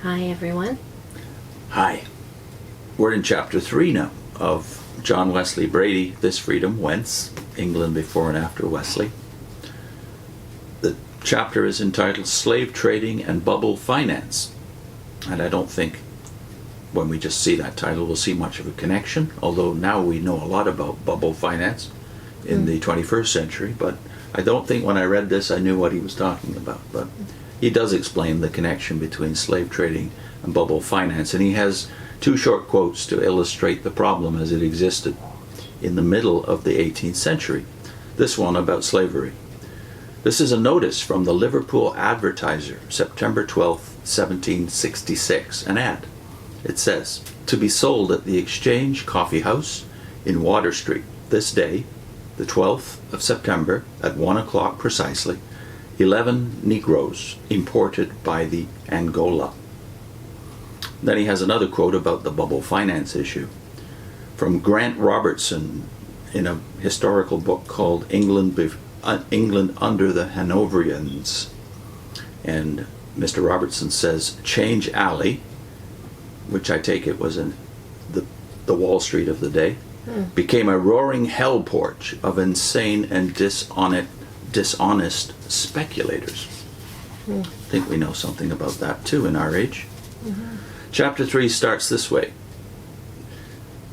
Hi, everyone. Hi. We're in chapter 3 now of John Wesley Bready, This Freedom, Whence, England Before and After Wesley. The chapter is entitled Slave Trading and Bubble Finance. And I don't think when we just see that title we'll see much of a connection, although now we know a lot about bubble finance in the 21st century, but I don't think when I read this I knew what he was talking about. But he does explain the connection between slave trading and bubble finance, and he has two short quotes to illustrate the problem as it existed in the middle of the 18th century. This one about slavery. This is a notice from the Liverpool Advertiser, September 12, 1766, an ad. It says, "To be sold at the Exchange Coffee House in Water Street this day, the 12th of September, at 1 o'clock precisely, 11 Negroes imported by the Angola." Then he has another quote about the bubble finance issue from Grant Robertson in a historical book called England Under the Hanoverians. And Mr. Robertson says, "Change Alley," which I take it was in the Wall Street of the day, became a roaring hell porch of insane and dishonest speculators. I think we know something about that too in our age. Chapter 3 starts this way.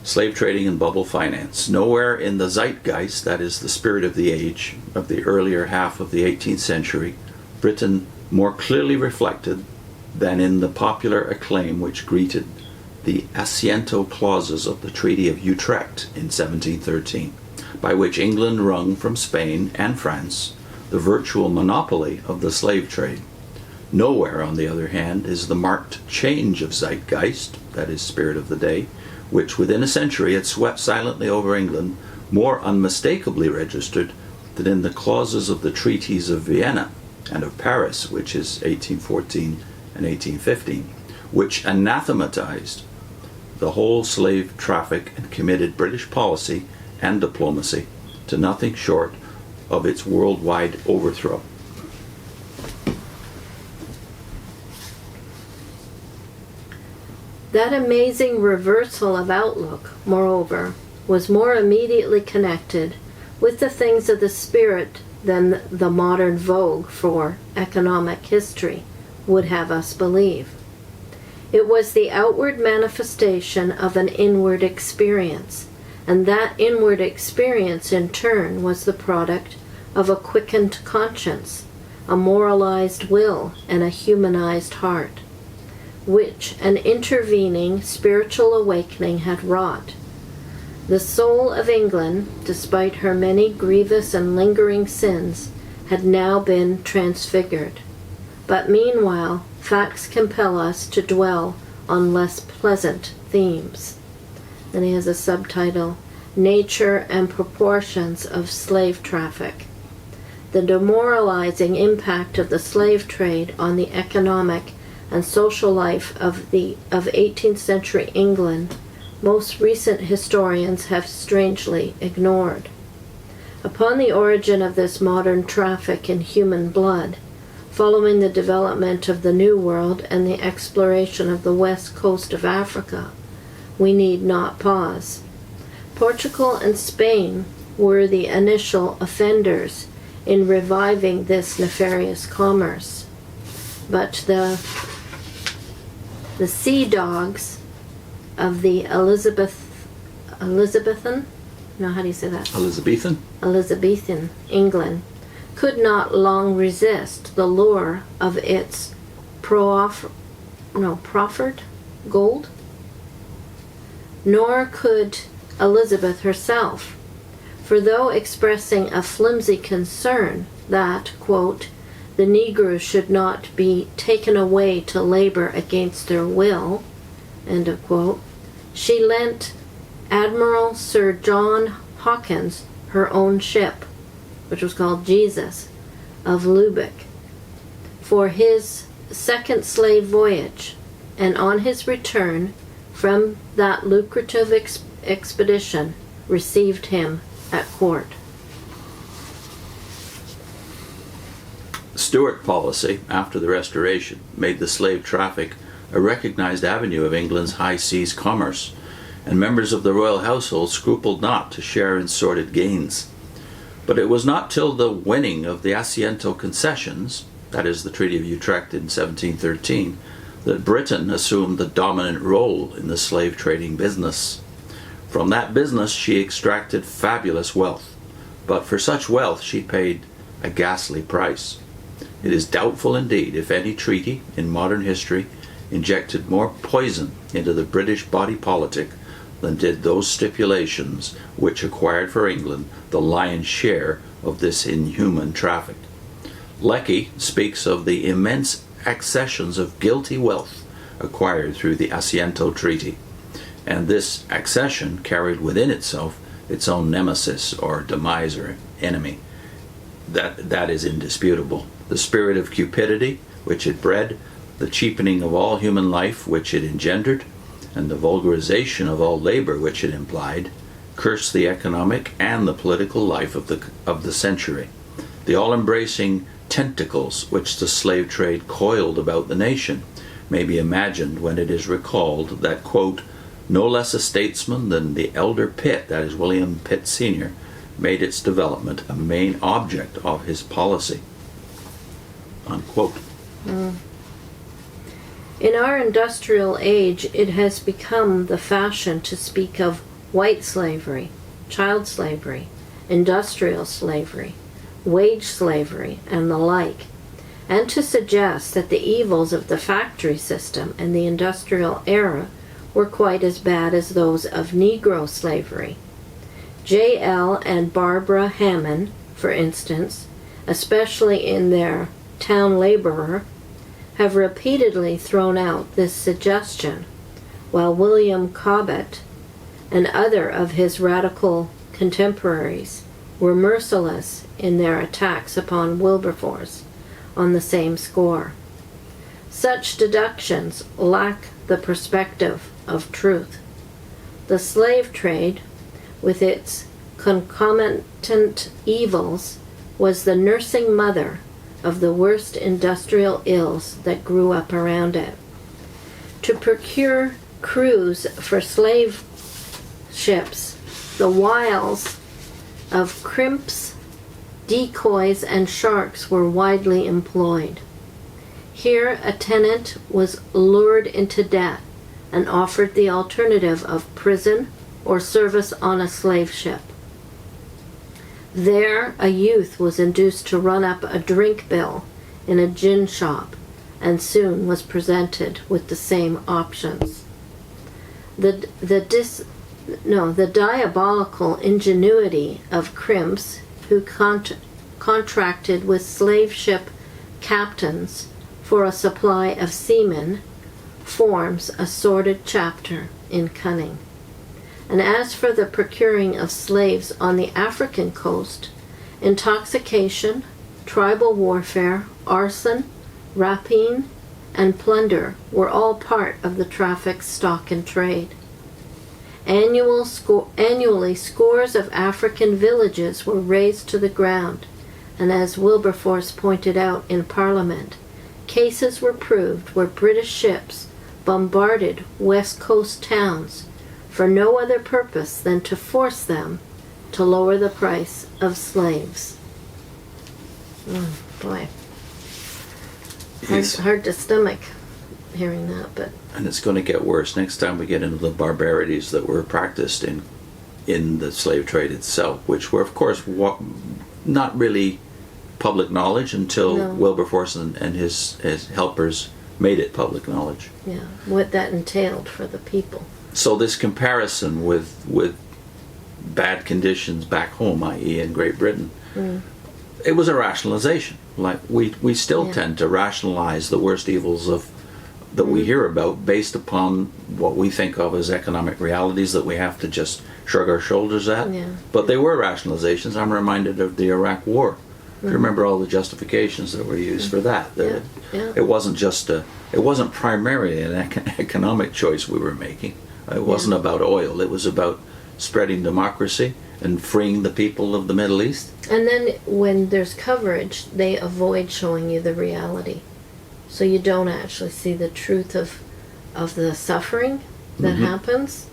Slave trading and bubble finance. Nowhere in the zeitgeist, that is the spirit of the age, of the earlier half of the 18th century, Britain more clearly reflected than in the popular acclaim which greeted the Asiento clauses of the Treaty of Utrecht in 1713, by which England wrung from Spain and France the virtual monopoly of the slave trade. Nowhere, on the other hand, is the marked change of zeitgeist, that is, spirit of the day, which within a century had swept silently over England, more unmistakably registered than in the clauses of the Treaties of Vienna and of Paris, which is 1814 and 1815, which anathematized the whole slave traffic and committed British policy and diplomacy to nothing short of its worldwide overthrow. That amazing reversal of outlook, moreover, was more immediately connected with the things of the spirit than the modern vogue for economic history would have us believe. It was the outward manifestation of an inward experience, and that inward experience in turn was the product of a quickened conscience, a moralized will, and a humanized heart, which an intervening spiritual awakening had wrought. The soul of England, despite her many grievous and lingering sins, had now been transfigured. But meanwhile, facts compel us to dwell on less pleasant themes. Then he has a subtitle, Nature and Proportions of Slave Traffic. The demoralizing impact of the slave trade on the economic and social life of 18th century England, most recent historians have strangely ignored. Upon the origin of this modern traffic in human blood, following the development of the New World and the exploration of the west coast of Africa, we need not pause. Portugal and Spain were the initial offenders in reviving this nefarious commerce, but the sea dogs of the Elizabethan, no, how do you say that? Elizabethan England could not long resist the lure of its proffered gold, nor could Elizabeth herself, for though expressing a flimsy concern that, quote, the Negroes should not be taken away to labor against their will, end of quote, she lent Admiral Sir John Hawkins her own ship, which was called Jesus, of Lubeck, for his second slave voyage, and on his return from that lucrative expedition received him at court. Stuart policy, after the Restoration, made the slave traffic a recognized avenue of England's high seas commerce, and members of the royal household scrupled not to share in sordid gains. But it was not till the winning of the Asiento concessions, that is, the Treaty of Utrecht in 1713, that Britain assumed the dominant role in the slave trading business. From that business she extracted fabulous wealth, but for such wealth she paid a ghastly price. It is doubtful indeed if any treaty in modern history injected more poison into the British body politic than did those stipulations which acquired for England the lion's share of this inhuman traffic. Lecky speaks of the immense accessions of guilty wealth acquired through the Asiento Treaty, and this accession carried within itself its own nemesis or demise or enemy. That is indisputable. The spirit of cupidity which it bred, the cheapening of all human life which it engendered, and the vulgarization of all labor which it implied, cursed the economic and the political life of the century. The all-embracing tentacles which the slave trade coiled about the nation may be imagined when it is recalled that, quote, no less a statesman than the elder Pitt, that is William Pitt Sr., made its development a main object of his policy, unquote. In our industrial age, it has become the fashion to speak of white slavery, child slavery, industrial slavery, wage slavery, and the like, and to suggest that the evils of the factory system and the industrial era were quite as bad as those of Negro slavery. J.L. and Barbara Hammond, for instance, especially in their Town Laborer, have repeatedly thrown out this suggestion, while William Cobbett and other of his radical contemporaries were merciless in their attacks upon Wilberforce on the same score. Such deductions lack the perspective of truth. The slave trade, with its concomitant evils, was the nursing mother of the worst industrial ills that grew up around it. To procure crews for slave ships, the wiles of crimps, decoys, and sharks were widely employed. Here a tenant was lured into debt and offered the alternative of prison or service on a slave ship. There a youth was induced to run up a drink bill in a gin shop and soon was presented with the same options. The diabolical ingenuity of crimps who contracted with slave ship captains for a supply of seamen forms a sordid chapter in cunning. And as for the procuring of slaves on the African coast, intoxication, tribal warfare, arson, rapine, and plunder were all part of the traffic's stock and trade. Annually, scores of African villages were razed to the ground, and as Wilberforce pointed out in Parliament, cases were proved where British ships bombarded West Coast towns for no other purpose than to force them to lower the price of slaves. Boy. Hard to stomach hearing that, but... And it's going to get worse next time we get into the barbarities that were practiced in the slave trade itself, which were, of course, not really public knowledge until Wilberforce and his helpers made it public knowledge. Yeah, what that entailed for the people. So this comparison with bad conditions back home, i.e. in Great Britain, it was a rationalization. Like we still tend to rationalize the worst evils that we hear about based upon what we think of as economic realities that we have to just shrug our shoulders at. Yeah. But they were rationalizations. I'm reminded of the Iraq War. You remember all the justifications that were used for that. It wasn't primarily an economic choice we were making. It wasn't about oil. It was about spreading democracy and freeing the people of the Middle East. And then when there's coverage, they avoid showing you the reality. So you don't actually see the truth of of the suffering that happens.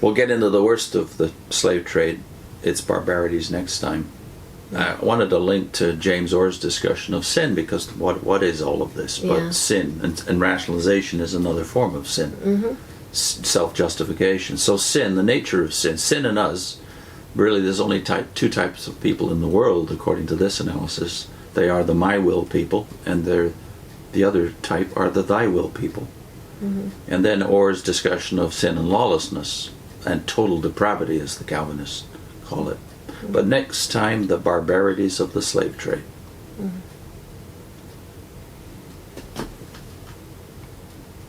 We'll get into the worst of the slave trade, its barbarities, next time. I wanted to link to James Orr's discussion of sin, because what is all of this but Yeah. sin, and rationalization is another form of sin. Self-justification. So sin, the nature of sin in us, really there's only two types of people in the world according to this analysis. They are the my will people, and the other type are the thy will people. And then Orr's discussion of sin and lawlessness and total depravity, as the Calvinists call it. But next time, the barbarities of the slave trade.